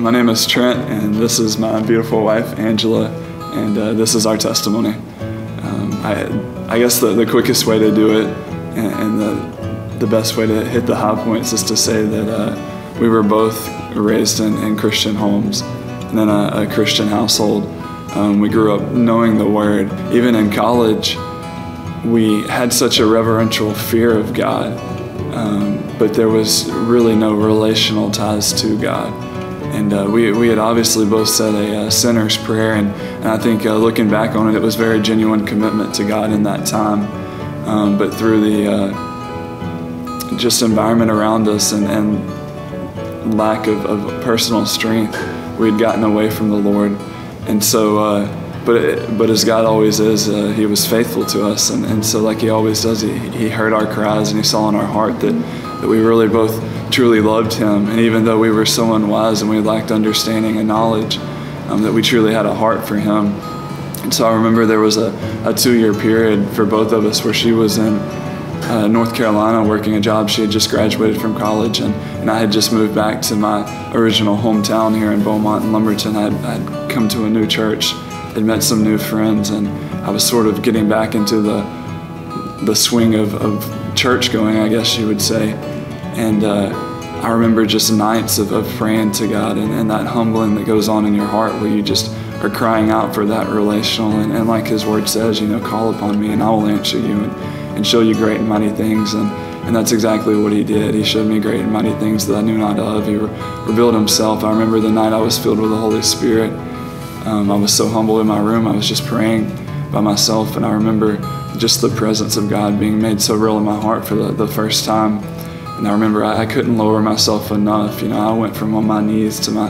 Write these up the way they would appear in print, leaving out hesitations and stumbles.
My name is Trent, and this is my beautiful wife, Angela, and this is our testimony. I guess the quickest way to do it and the best way to hit the high points is to say that we were both raised in Christian homes and in a Christian household. We grew up knowing the Word. Even in college, we had such a reverential fear of God, but there was really no relational ties to God. And we had obviously both said a sinner's prayer, and I think looking back on it, it was very genuine commitment to God in that time. But through the just environment around us and lack of personal strength, we had gotten away from the Lord. And so, but as God always is, He was faithful to us, and so like He always does, He heard our cries and He saw in our heart that we really both truly loved Him. And even though we were so unwise and we lacked understanding and knowledge, that we truly had a heart for Him. And so I remember there was a 2-year period for both of us where she was in North Carolina working a job. She had just graduated from college, and I had just moved back to my original hometown here in Beaumont and Lumberton. I'd come to a new church, had met some new friends, and I was sort of getting back into the swing of church going, I guess you would say. And I remember just nights of praying to God and that humbling that goes on in your heart where you just are crying out for that relational, and like His Word says, call upon me and I will answer you and show you great and mighty things. And that's exactly what He did. He showed me great and mighty things that I knew not of. He revealed Himself. I remember the night I was filled with the Holy Spirit. I was so humble in my room. I was just praying by myself, and I remember just the presence of God being made so real in my heart for the first time. And I remember I couldn't lower myself enough. I went from on my knees to my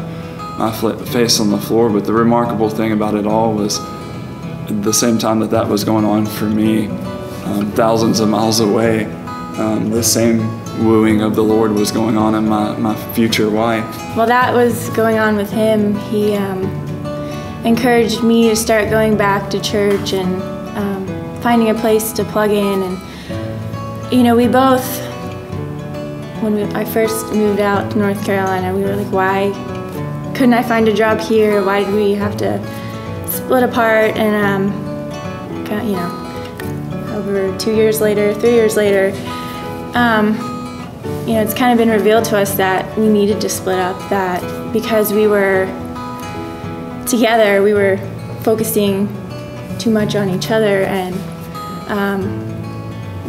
face on the floor. But the remarkable thing about it all was at the same time that was going on for me, thousands of miles away, the same wooing of the Lord was going on in my future wife. While that was going on with him, he encouraged me to start going back to church and finding a place to plug in. And we both, when I first moved out to North Carolina, we were like, why couldn't I find a job here? Why did we have to split apart? And over 2 years later, 3 years later, it's kind of been revealed to us that we needed to split up, that because we were together, we were focusing too much on each other and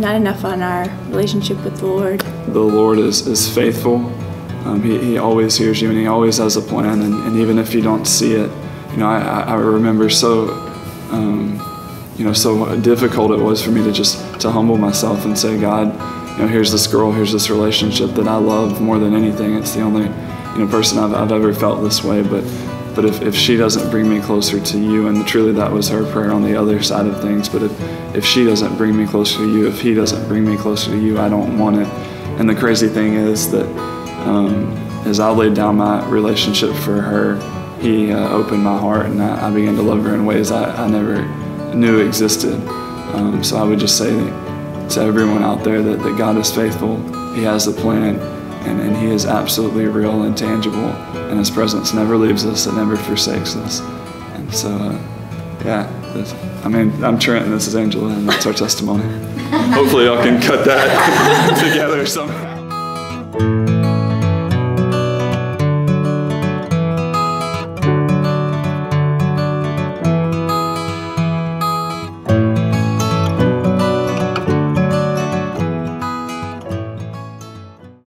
not enough on our relationship with the Lord. The Lord is faithful. He always hears you, and He always has a plan. And even if you don't see it, I remember so difficult it was for me to humble myself and say, God, here's this girl, here's this relationship that I love more than anything. It's the only person I've ever felt this way. But if she doesn't bring me closer to you, and truly that was her prayer on the other side of things, but if she doesn't bring me closer to you, if he doesn't bring me closer to you, I don't want it. And the crazy thing is that as I laid down my relationship for her, He opened my heart, and I began to love her in ways I never knew existed. So I would just say to everyone out there that God is faithful. He has a plan, and He is absolutely real and tangible, and His presence never leaves us, it never forsakes us. And so, I'm Trent, and this is Angela, and that's our testimony. Hopefully y'all can cut that together somehow.